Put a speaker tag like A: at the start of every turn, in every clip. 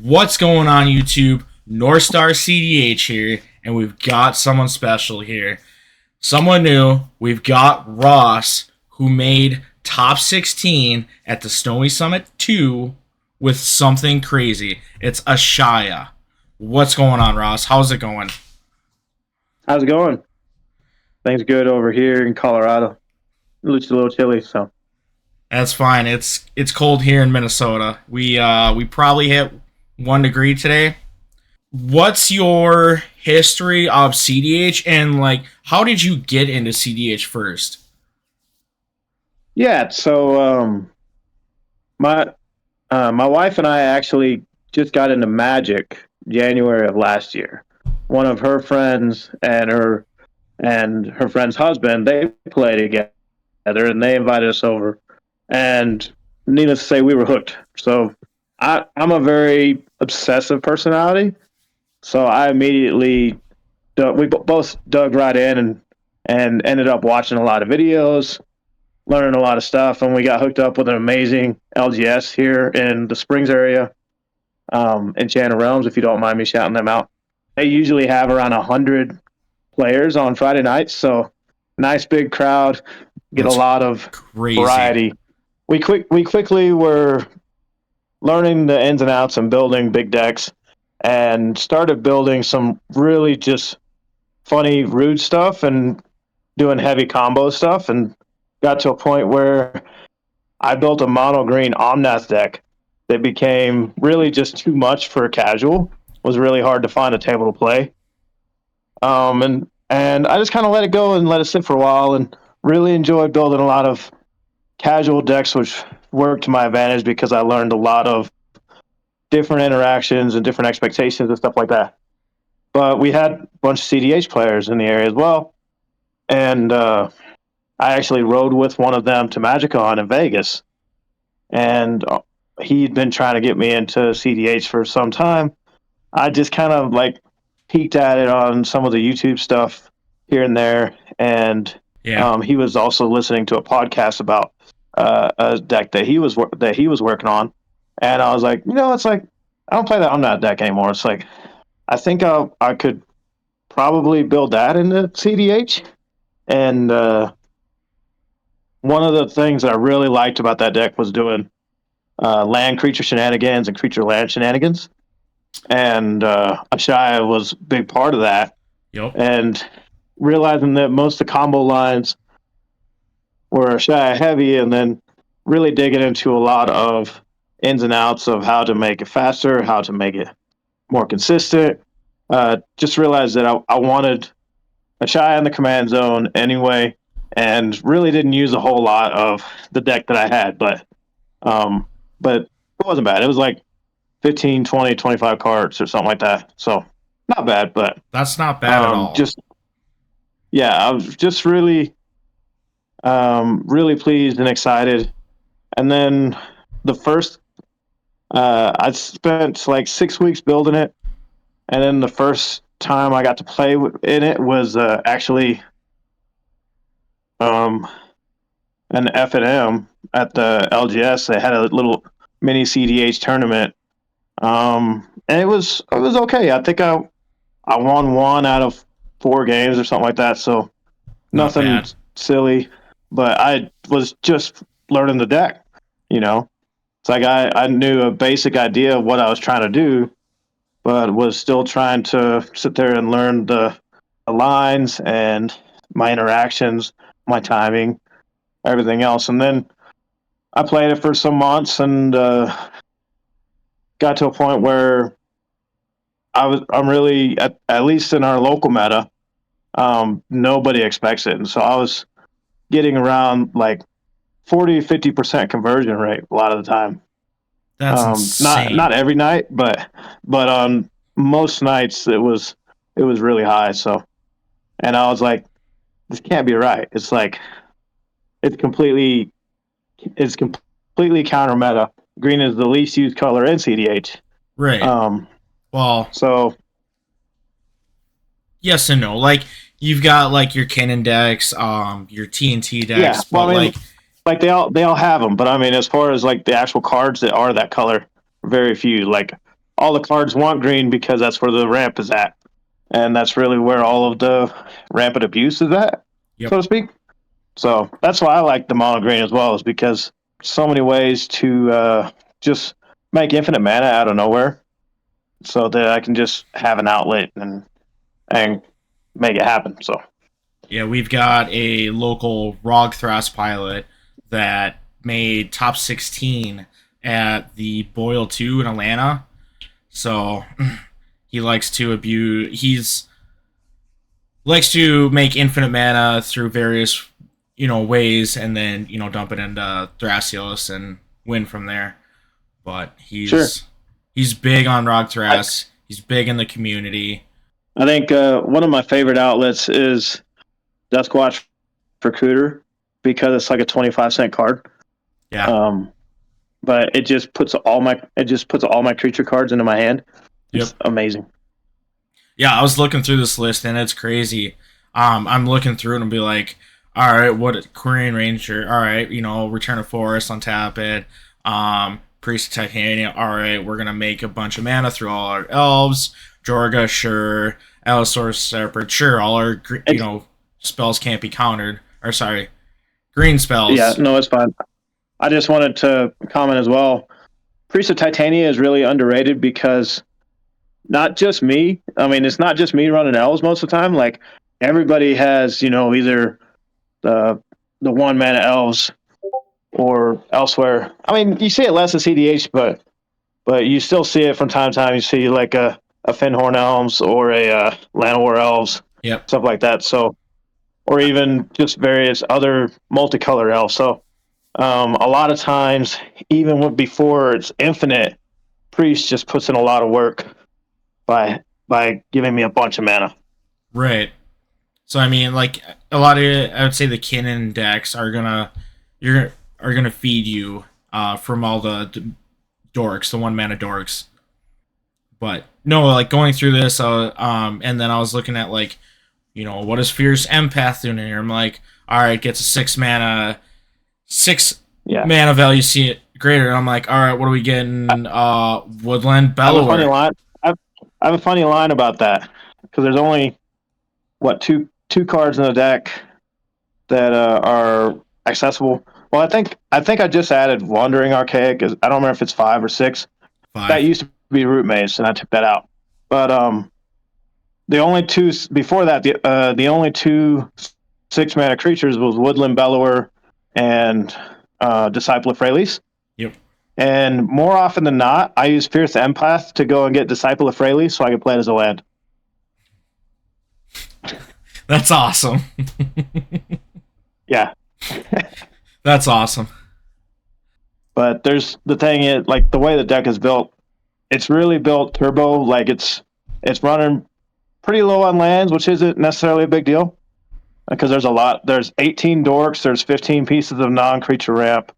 A: What's going on, YouTube? North Star CDH here, and we've got someone special here. Someone new. We've got Ross, who made top 16 at the Snowy Summit 2 with something crazy. It's Ashaya. What's going on, Ross? How's it going?
B: How's it going? Things good over here in Colorado. It's a little chilly, so
A: That's fine. It's cold here in Minnesota. We probably hit 1 degree today. What's your history of CDH, and like how did you get into CDH first?
B: yeah. My my wife and I actually just got into Magic January of last year. One of her friends and her friend's husband, they play together, and they invited us over. And needless to say, we were hooked. So I'm a very obsessive personality, so I immediately we both dug right in and ended up watching a lot of videos, learning a lot of stuff, and we got hooked up with an amazing LGS here in the Springs area, Enchanted Realms. If you don't mind me shouting them out, they usually have around 100 players on Friday nights, so nice big crowd, get a
A: That's
B: lot of
A: crazy.
B: variety. We quickly were learning the ins and outs and building big decks, and started building some really just funny rude stuff and doing heavy combo stuff, and got to a point where I built a mono green Omnath deck that became really just too much for casual. It was really hard to find a table to play. And I just kind of let it go and let it sit for a while, and really enjoyed building a lot of casual decks, which worked to my advantage because I learned a lot of different interactions and different expectations and stuff like that. But we had a bunch of CDH players in the area as well, and I actually rode with one of them to MagicCon in Vegas, and he'd been trying to get me into CDH for some time. I just kind of like peeked at it on some of the YouTube stuff here and there, and
A: Yeah,
B: he was also listening to a podcast about a deck that he was working on, and I was like, it's like I don't play that on that deck anymore. It's like I think I could probably build that into CDH, and one of the things that I really liked about that deck was doing land creature shenanigans and creature land shenanigans, and Ashaya was a big part of that.
A: yep.
B: And realizing that most of the combo lines were Ashaya heavy, and then really digging into a lot of ins and outs of how to make it faster, how to make it more consistent. Just realized that I wanted Ashaya in the command zone anyway, and really didn't use a whole lot of the deck that I had, um, but it wasn't bad. It was like 15, 20, 25 cards or something like that. So not bad, but
A: That's not bad at all.
B: just yeah, I was just really pleased and excited. And then the first, I spent like 6 weeks building it, and then the first time I got to play in it was actually um, an F&M at the LGS. They had a little mini CDH tournament, and it was okay. I think I won one out of 4 games or something like that. So
A: Not
B: nothing
A: bad.
B: silly, but I was just learning the deck. You know, it's like I knew a basic idea of what I was trying to do, but was still trying to sit there and learn the lines and my interactions, my timing, everything else. And then I played it for some months, and got to a point where I'm really at least in our local meta, nobody expects it, and so I was getting around like 40-50% conversion rate a lot of the time.
A: That's
B: Not
A: insane.
B: every night, but on most nights it was really high. So, and I was like, this can't be right. It's like it's completely it's completely counter meta. Green is the least used color in CDH.
A: Right.
B: Um,
A: Well,
B: so
A: yes and no. Like you've got like your cannon decks, your TNT
B: yeah,
A: decks,
B: well,
A: but
B: I mean,
A: like
B: like they all have them, but I mean, as far as like the actual cards that are that color, very few. Like all the cards want green because that's where the ramp is at, and that's really where all of the rampant abuse is at,
A: Yep.
B: so to speak. So that's why I like the mono green as well, is because so many ways to just make infinite mana out of nowhere, so that I can just have an outlet and make it happen. So
A: Yeah, we've got a local Rogthras pilot that made top 16 at the Boyle 2 in Atlanta. So he likes to abuse. He's likes to make infinite mana through various, ways, and then dump it into Thrasios and win from there. But
B: sure,
A: he's big on
B: I,
A: Rogthras. He's big in the community.
B: I think one of my favorite outlets is Duskwatch for Cooter, because it's like a 25-cent card.
A: Yeah.
B: Um, but it just puts all my creature cards into my hand.
A: Yep.
B: It's amazing.
A: Yeah, I was looking through this list and it's crazy. I'm looking through it and be like, all right, what Korean Ranger? All right, Return of Forest, untap it. Priest of Titania. All right, we're gonna make a bunch of mana through all our elves. Jorga, sure. Allosaurus Serpent, sure. All our spells can't be countered. Or sorry, green
B: Yeah,
A: spells.
B: no, it's fine. I just wanted to comment as well. Priest of Titania is really underrated because not just me. I mean, it's not just me running elves most of the time. Like everybody has, either the one mana elves or elsewhere. I mean, you see it less in CDH, but you still see it from time to time. You see like a Finhorn Elves or a Llanowar Elves,
A: Yep.
B: stuff like that. So, or even just various other multicolored elves. So, a lot of times, even before it's infinite, Priest just puts in a lot of work by giving me a bunch of mana.
A: Right. So I mean, like a lot of, I would say the Kinnan decks you're are gonna feed you from all the dorks, the one mana dorks. But no, like going through this, and then I was looking at like, what is Fierce Empath doing here? I'm like, all right, gets a six
B: Yeah,
A: mana value, see it greater. And I'm like, all right, what are we getting? Woodland
B: I have a funny
A: Bellower.
B: line. I have a funny line about that because there's only what two cards in the deck that are accessible. Well, I think I just added Wandering Archaic. I don't remember if it's 5 or 6. That
A: Five.
B: used to be Root Maze, and I took that out. But the only two before that, the only two 6 mana creatures was Woodland Bellower and Disciple of Freylis.
A: Yep.
B: And more often than not, I use Fierce Empath to go and get Disciple of Freylis so I can play it as a land.
A: That's awesome.
B: Yeah,
A: That's awesome.
B: but there's the thing is, like the way the deck is built, it's really built turbo. Like it's running pretty low on lands, which isn't necessarily a big deal because there's a lot. There's 18 dorks. There's 15 pieces of non-creature ramp,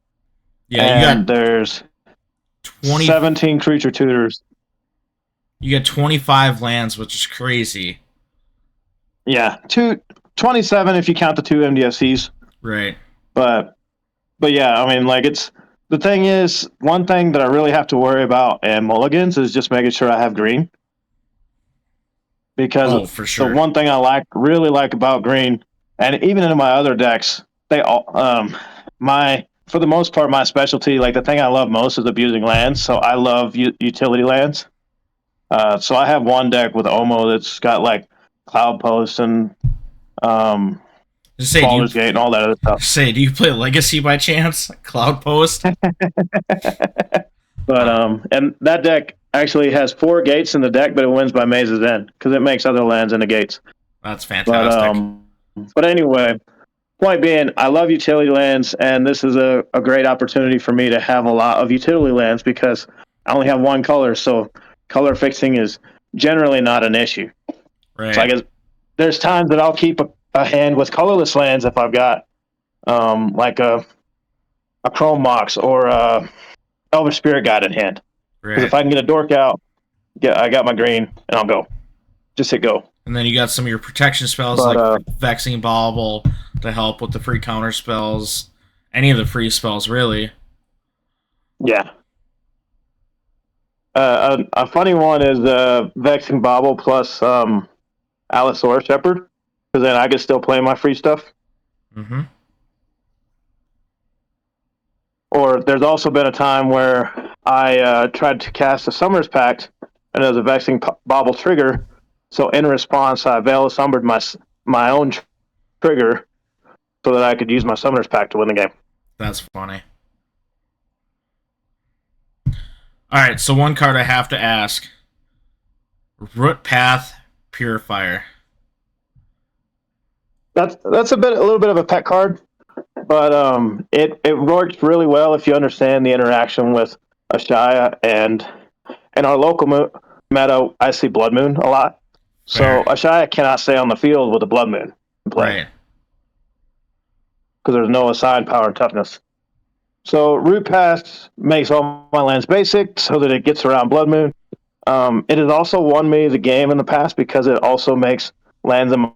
A: Yeah,
B: and there's
A: 20
B: 17 creature tutors.
A: you got 25 lands, which is crazy.
B: Yeah, 27 if you count the two MDFCs.
A: Right.
B: But yeah, I mean, like it's the thing is one thing that I really have to worry about in Mulligans is just making sure I have green, because
A: Oh, for
B: the
A: sure.
B: one thing I really like about green, and even in my other decks, they all my for the most part my specialty, like the thing I love most is abusing lands. So I love utility lands. So I have one deck with Omo that's got like Cloud Post and um,
A: Just say,
B: Baldur's Gate and all that other stuff.
A: do you play Legacy by chance? Cloud Post?
B: But
A: Uh,
B: and that deck actually has 4 gates in the deck, but it wins by Maze's End because it makes other lands into gates.
A: that's
B: But
A: fantastic.
B: anyway, point being, I love utility lands, and this is a great opportunity for me to have a lot of utility lands because I only have one color, so color fixing is generally not an issue. So I
A: Right.
B: guess there's times that I'll keep a hand with colorless lands if I've got like a Chrome Mox or a Elvish Spirit Guide in hand. Because if
A: Right.
B: I can get a dork out, I got my green, and I'll go. Just hit go.
A: And then you got some of your protection spells
B: But
A: like Vexing Bauble to help with the free counter spells. Any of the free spells, really.
B: yeah. A funny one is Vexing Bobble plus Allosaurus Shepherd, because then I could still play my free stuff.
A: Mm-hmm.
B: Or there's also been a time where I tried to cast a Summer's Pact, and it was a Vexing Bobble trigger. So in response, I Veil Summered my own trigger so that I could use my Summer's Pact to win the game.
A: That's funny. All right, so one card I have to ask: Root Path Purifier.
B: That's a little bit of a pet card, but it works really well if you understand the interaction with Ashaya and in our local meta. I see Blood Moon a lot, so
A: Fair.
B: Ashaya cannot stay on the field with a Blood Moon in play
A: Right.
B: because there's no assigned power and toughness. So Root Pass makes all my lands basic so that it gets around Blood Moon. It has also won me the game in the past because it also makes lands in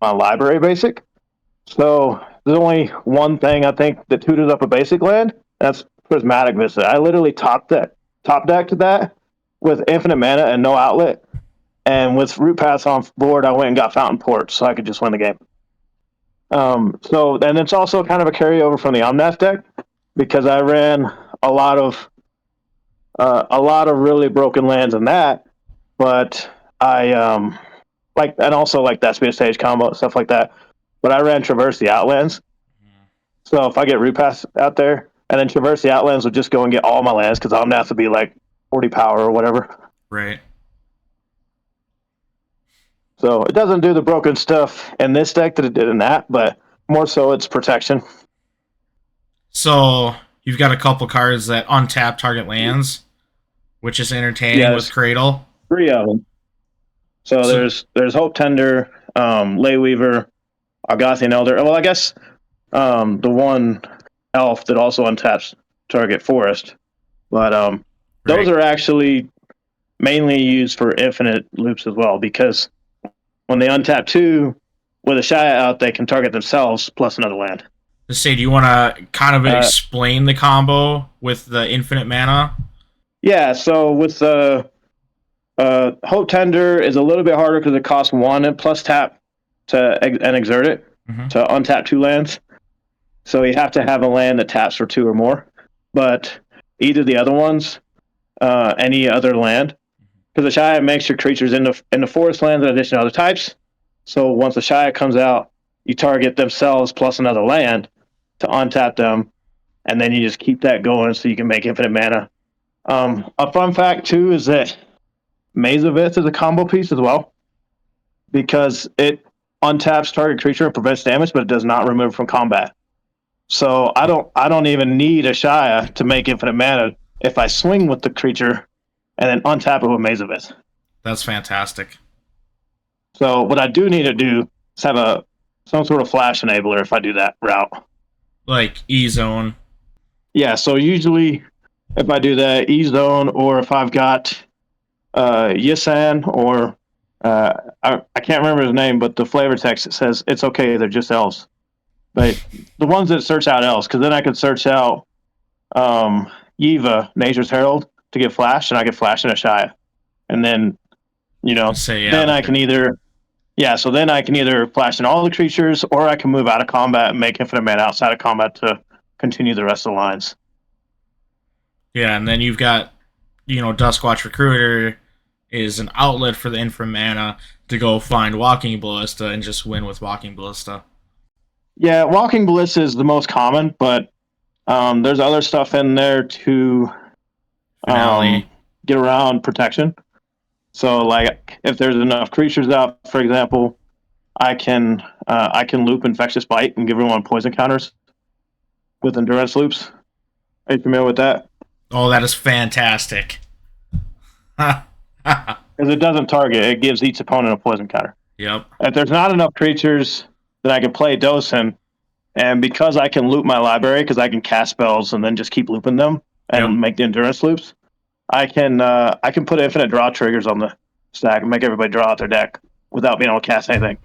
B: my library basic. So there's only one thing I think that tutors up a basic land. That's Prismatic Vista. I literally top decked that with infinite mana and no outlet. And with Root Pass on board, I went and got Fountain Port so I could just win the game. So and it's also kind of a carryover from the Omnath deck because I ran a lot of really broken lands in that, but I and also like that speed stage combo stuff like that. But I ran Traverse the Outlands, so if I get Root Pass out there and then Traverse the Outlands will just go and get all my lands because I'm gonna have to be like 40 power or whatever.
A: Right.
B: So it doesn't do the broken stuff in this deck that it did in that, but more so it's protection.
A: So you've got a couple cards that untap target lands, which is entertaining with
B: Yes,
A: Cradle.
B: 3 of them. So
A: So
B: there's Hope Tender, Lay Weaver, Argothian Elder. Well, I guess the one elf that also untaps target forest, but those
A: right.
B: are actually mainly used for infinite loops as well because when they untap 2 with a Shia out, they can target themselves plus another land.
A: Just say, do you want to kind of
B: Uh,
A: explain the combo with the infinite mana?
B: yeah, so with the Hope Tender is a little bit harder because it costs 1 and plus tap and exert it
A: Mm-hmm.
B: to untap 2 lands. So you have to have a land that taps for 2 or more. But either the other ones, any other land, because the Shia makes your creatures in the forest lands in addition to other types. So once the Shia comes out, you target themselves plus another land to untap them, and then you just keep that going so you can make infinite mana. A fun fact too is that Maze of Ith is a combo piece as well because it untaps target creature and prevents damage, but it does not remove from combat. So I don't even need a Shia to make infinite mana if I swing with the creature and then untap it with Maze of Ith.
A: That's fantastic.
B: So what I do need to do is have some sort of flash enabler if I do that route.
A: Like E Zone.
B: Yeah, so usually if I do that E zone or if I've got Yisan or I can't remember his name, but the flavor text it says it's okay, they're just elves. But the ones that search out elves, because then I could search out Yiva, Nature's Herald, to get flash, and I get flash in a Shia. And then,
A: Say
B: then
A: yeah.
B: I can either so then I can either flash in all the creatures or I can move out of combat and make infinite mana outside of combat to continue the rest of the lines.
A: Yeah, and then you've got, Duskwatch Recruiter is an outlet for the infinite mana to go find Walking Ballista and just win with Walking Ballista.
B: Yeah, Walking Ballista is the most common, but there's other stuff in there to
A: Finale.
B: get around protection. So, like, if there's enough creatures out, for example, I can loop Infectious Bite and give everyone poison counters with endurance loops. Are you familiar with that?
A: Oh, that is fantastic.
B: Because it doesn't target; it gives each opponent a poison counter.
A: Yep.
B: If there's not enough creatures that I can play Dosen, and because I can loop my library, because I can cast spells and then just keep looping them and
A: Yep.
B: make the endurance loops, I can put infinite draw triggers on the stack and make everybody draw out their deck without being able to cast anything.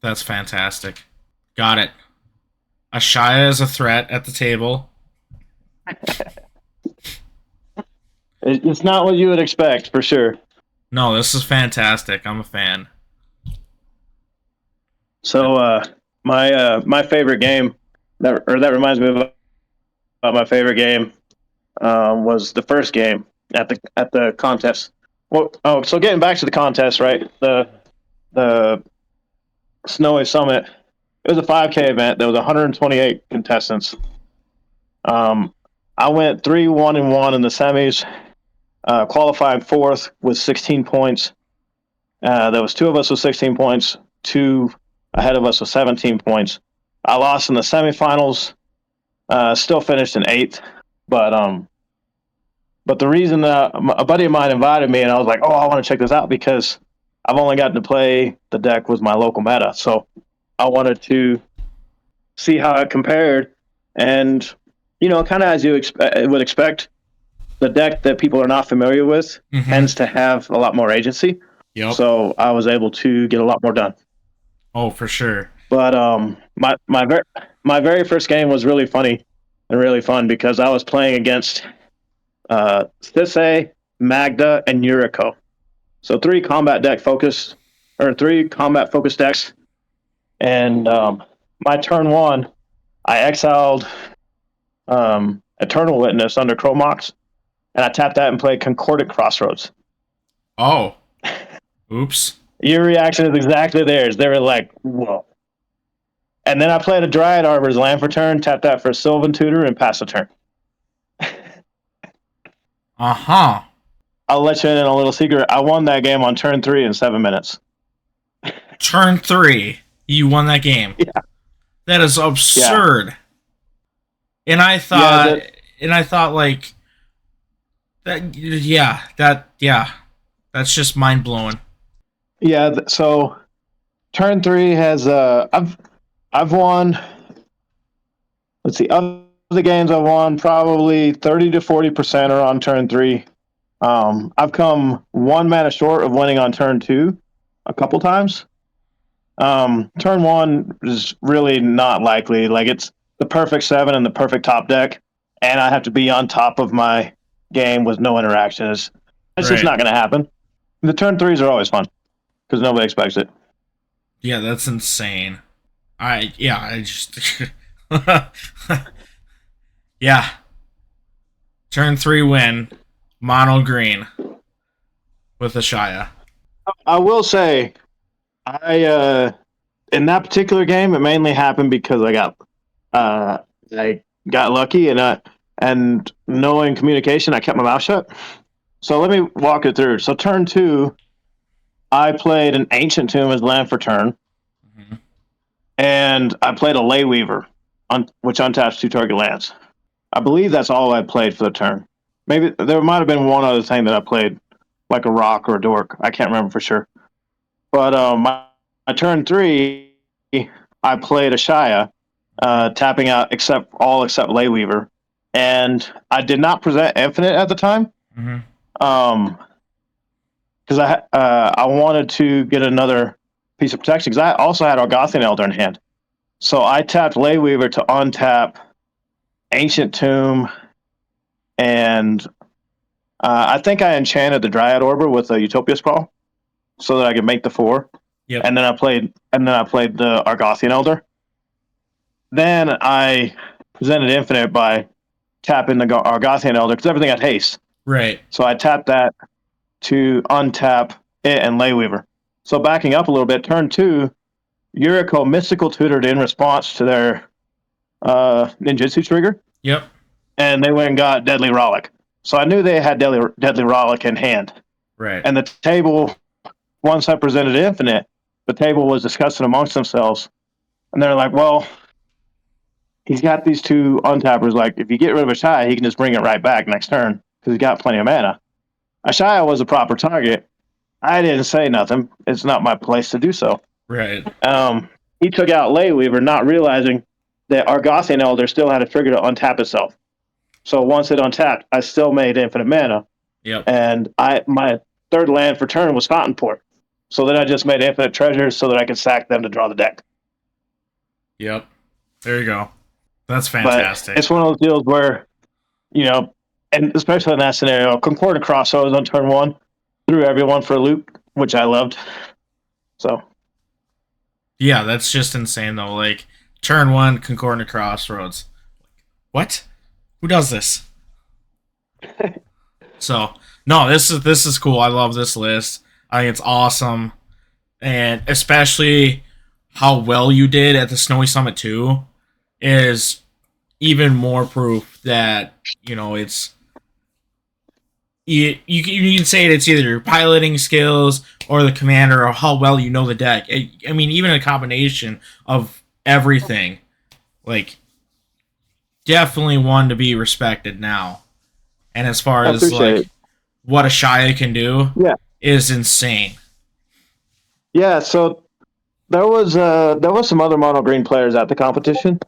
A: That's fantastic. Got it. Ashaya is a threat at the table.
B: It's not what you would expect for sure.
A: No, this is fantastic. I'm a fan.
B: So my favorite game that reminds me about my favorite game was the first game at the contest. Well, so getting back to the contest, right? The Snowy Summit. It was a 5K event. There was 128 contestants. Um, I went 3-1-1 in the semis, qualifying fourth with 16 points. There was two of us with 16 points, two ahead of us with 17 points. I lost in the semifinals. Still finished in eighth, but but the reason that a buddy of mine invited me, and I was like, oh, I want to check this out because I've only gotten to play the deck with my local meta, so I wanted to see how it compared, and kind of as you would expect, the deck that people are not familiar with
A: Mm-hmm.
B: tends to have a lot more agency.
A: Yep.
B: So I was able to get a lot more done.
A: Oh, for sure.
B: But my very first game was really funny and really fun because I was playing against Sisay, Magda, and Yuriko. So three combat focused decks. And my turn one, I exiled Eternal Witness under Chromox, and I tapped that and played Concordant Crossroads.
A: Oh. Oops.
B: Your reaction is exactly theirs. They were like, whoa. And then I played a Dryad Arbor's land for turn, tapped that for Sylvan Tutor, and passed the turn.
A: Uh-huh.
B: I'll let you in on a little secret. I won that game on turn 3 in 7 minutes.
A: Turn 3. You won that game.
B: Yeah.
A: That is absurd.
B: Yeah.
A: And I thought like that that's just mind-blowing.
B: Yeah, so turn 3 has I've won, let's see, of the games I've won, probably 30 to 40% are on turn 3. I've come 1 mana short of winning on turn 2 a couple times. Turn 1 is really not likely. Like, it's the perfect 7 and the perfect top deck, and I have to be on top of my game with no interaction. It's just
A: Right.
B: not going to happen. The turn 3s are always fun because nobody expects it.
A: Yeah, that's insane. I just yeah. Turn 3 win. Mono green with Ashaya.
B: I will say, I in that particular game, it mainly happened because I got lucky and knowing communication, I kept my mouth shut. So let me walk it through. So turn 2, I played an Ancient Tomb as land for turn,
A: Mm-hmm.
B: and I played a Ley Weaver, which untaps 2 target lands. I believe that's all I played for the turn. Maybe there might have been one other thing that I played, like a rock or a dork. I can't remember for sure. But my turn 3, I played Ashaya, tapping out except Ley Weaver, and I did not present Infinite at the time.
A: Mm-hmm.
B: Because I wanted to get another piece of protection because I also had Argothian Elder in hand. So I tapped Ley Weaver to untap Ancient Tomb, and I think I enchanted the Dryad Orber with a Utopia Sprawl so that I could make the 4.
A: Yep.
B: And then I played the Argothian Elder. Then I presented Infinite by tapping the Argothian Elder because everything had haste.
A: Right.
B: So I tapped that to untap it and Ley Weaver. So backing up a little bit, turn 2, Yuriko Mystical Tutored in response to their ninjutsu trigger.
A: Yep.
B: And they went and got Deadly Rollick. So I knew they had Deadly Rollick in hand.
A: Right.
B: And the table, once I presented Infinite, the table was discussing amongst themselves. And they're like, well, he's got these 2 untappers. Like, if you get rid of Ashaya, he can just bring it right back next turn because he's got plenty of mana. Ashaya was a proper target. I didn't say nothing. It's not my place to do so.
A: Right.
B: He took out Ley Weaver, not realizing that Argothian Elder still had a trigger to untap itself. So once it untapped, I still made infinite mana.
A: Yep.
B: And my third land for turn was Fountainport. So then I just made infinite treasures so that I could sack them to draw the deck.
A: Yep. There you go. That's fantastic.
B: But it's one of those deals where, and especially in that scenario, Concordant Crossroads on turn one threw everyone for a loop, which I loved. So
A: Yeah, that's just insane though. Like turn one, Concordant Crossroads. What? Who does this? So no, this is cool. I love this list. I think it's awesome, and especially how well you did at the Snowy Summit 2 is even more proof that it's you can say it's either your piloting skills or the commander or how well you know the deck. I mean, even a combination of everything, like definitely one to be respected now. And as far
B: I
A: as
B: appreciate
A: like
B: it.
A: what Ashaya can do
B: Yeah,
A: is insane.
B: yeah. So there was some other mono green players at the competition.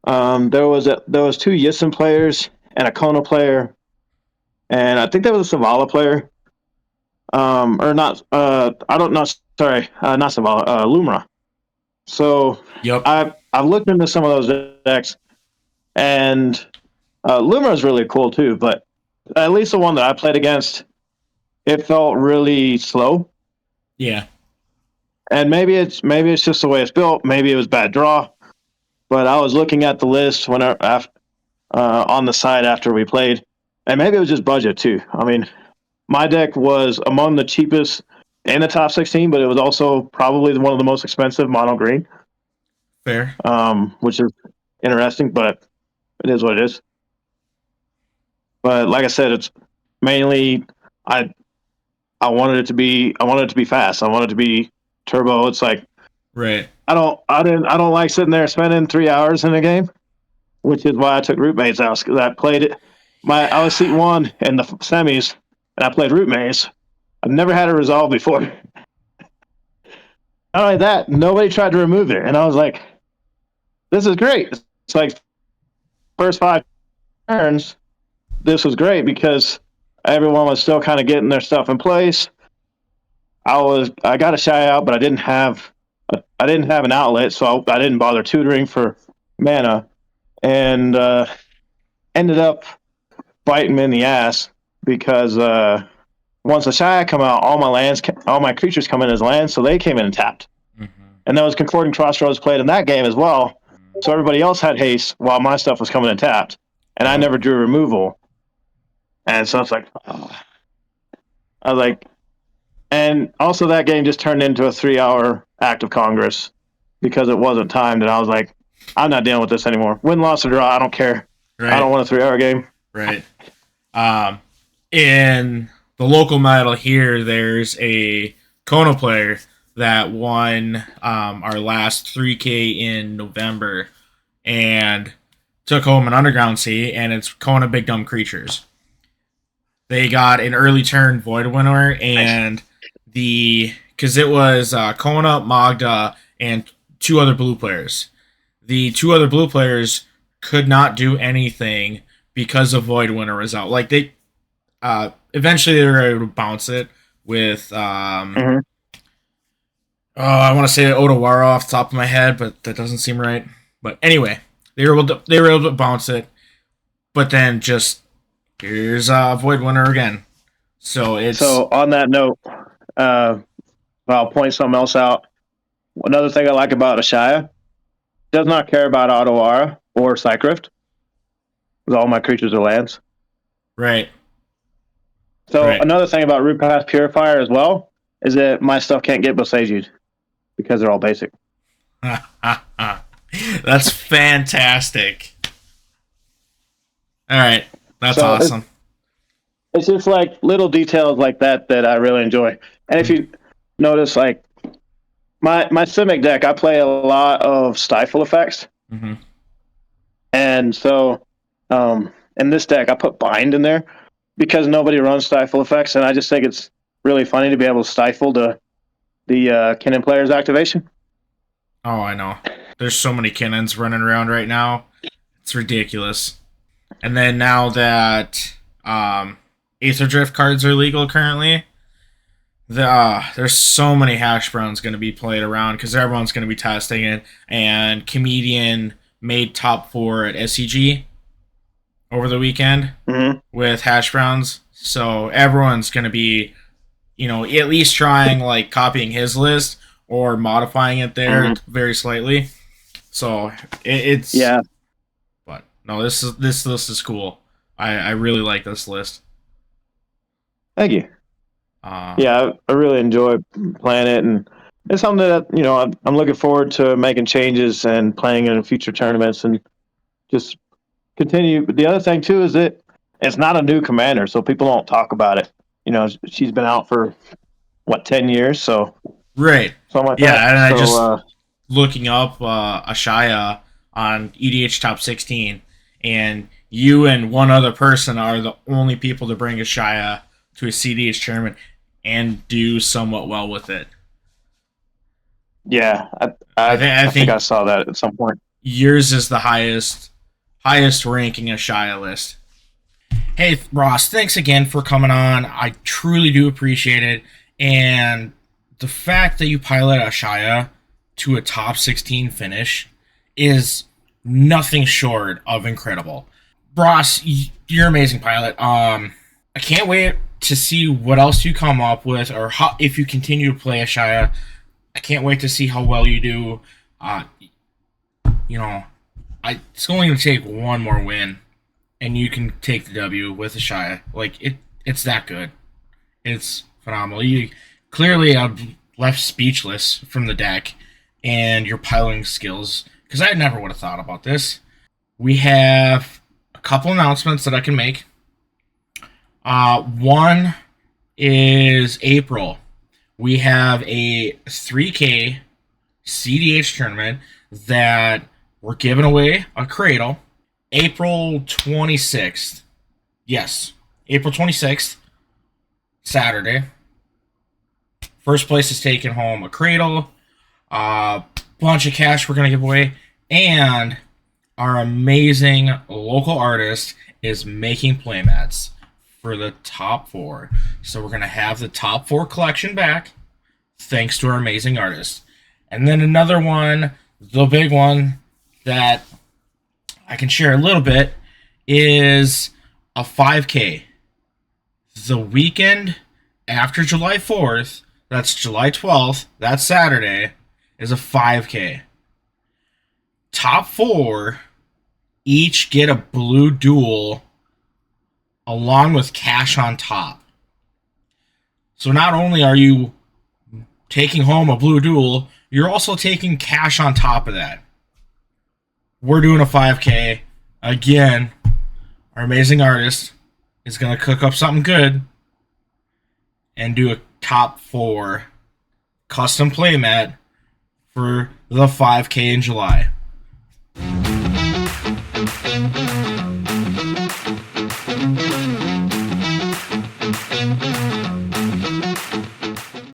B: There was two Yisan players and a Kona player, and I think there was a Savala player. Or not. I don't know. Sorry, not Savala. Lumra. So
A: Yep.
B: I've looked into some of those decks, and Lumra is really cool too. But at least the one that I played against, it felt really slow.
A: Yeah.
B: And maybe it's just the way it's built. Maybe it was bad draw. But I was looking at the list on the side after we played, and maybe it was just budget too. I mean, my deck was among the cheapest in the top 16, but it was also probably one of the most expensive mono green,
A: Fair.
B: which is interesting, but it is what it is. But like I said, it's mainly I I wanted it to be fast. I wanted it to be turbo. It's like
A: Right.
B: I don't like sitting there spending 3 hours in a game, which is why I took Root Maze out because I played it. I was seat one in the semis, and I played Root Maze. I've never had it resolved before. Not only that, nobody tried to remove it, and I was like, "This is great." It's like first 5 turns, this was great because everyone was still kind of getting their stuff in place. I got a shy out, but I didn't have an outlet, so I didn't bother tutoring for mana, and ended up biting me in the ass because once the shy come out, all my creatures come in as lands, so they came in and tapped.
A: Mm-hmm.
B: And there was Concording Crossroads played in that game as well. So everybody else had haste while my stuff was coming in tapped, and I
A: Yep.
B: never drew removal. And so it's like, oh. I was like, and also that game just turned into a 3 hour act of Congress because it wasn't timed, and I was like, I'm not dealing with this anymore. Win, loss, or draw, I don't care. I
A: Right.
B: don't want a 3 hour game.
A: Right. Um, in the local medal here, there's a Kona player that won our last 3K in November and took home an underground seat, and it's Kona Big Dumb Creatures. They got an early turn Void Winner,
B: Nice.
A: and because it was Kona, Magda, and two other blue players. The two other blue players could not do anything because of Void Winter was out. Like they eventually they were able to bounce it with
B: Mm-hmm.
A: oh, I want to say Odawara off the top of my head, but that doesn't seem right. But anyway, they were able to bounce it, but then just here's Void Winter again. So it's
B: So on that note, uh, I'll point something else out. Another thing I like about Ashaya does not care about Otawara or Cycrift, because all my creatures are lands.
A: right,
B: So
A: right.
B: another thing about Root Path Purifier as well is that my stuff can't get Boseju'd because they're all basic.
A: That's fantastic. All right, that's
B: So
A: awesome.
B: it's just like little details like that that I really enjoy. And if you notice, like my Simic deck, I play a lot of Stifle effects,
A: Mm-hmm.
B: and so in this deck, I put Bind in there because nobody runs Stifle effects, and I just think it's really funny to be able to stifle the Cannon player's activation.
A: Oh, I know. There's so many Kinnons running around right now. It's ridiculous. And then now that Aether Drift cards are legal currently, there's so many hash browns going to be played around because everyone's going to be testing it. And Comedian made top 4 at SCG over the weekend
B: Mm-hmm.
A: with hash browns. So everyone's going to be, at least trying like copying his list or modifying it there
B: Mm-hmm.
A: very slightly. So it's,
B: Yeah.
A: but no, this list is cool. I really like this list.
B: Thank you.
A: Uh,
B: Yeah, I really enjoy playing it, and it's something that I'm looking forward to making changes and playing in future tournaments and just continue. But the other thing too is that it's not a new commander, so people don't talk about it. She's been out for what 10 years, so
A: right.
B: something like that.
A: Yeah, and I
B: So
A: just looking up Ashaya on EDH Top 16, and you and one other person are the only people to bring Ashaya to a CDH tournament and do somewhat well with it.
B: yeah,
A: I
B: I
A: think I
B: I think I
A: think
B: saw that at some point.
A: yours is the highest ranking Ashaya list. Hey Ross, thanks again for coming on. I truly do appreciate it, and the fact that you pilot Ashaya to a top 16 finish is nothing short of incredible. Ross, you're an amazing pilot. I can't wait to see what else you come up with, or how, if you continue to play Ashaya. I can't wait to see how well you do. Uh, you know, it's only going to take one more win, and you can take the W with Ashaya. Like it's that good. It's phenomenal. You clearly left speechless from the deck and your piloting skills, because I never would have thought about this. We have a couple announcements that I can make. One is April. We have a 3K CDH tournament that we're giving away a cradle April 26th. Yes, April 26th, Saturday. First place is taking home a cradle, a bunch of cash we're going to give away, and our amazing local artist is making playmats for the top four. So we're going to have the top four collection back thanks to our amazing artist. And then another one, the big one that I can share a little bit, is a 5K. The weekend after July 4th, that's July 12th, that's Saturday, is a 5K. Top four each get a blue duel along with cash on top. So not only are you taking home a blue duel, you're also taking cash on top of that. We're doing a 5K. Again, our amazing artist is going to cook up something good and do a top four custom playmat for the 5K in July.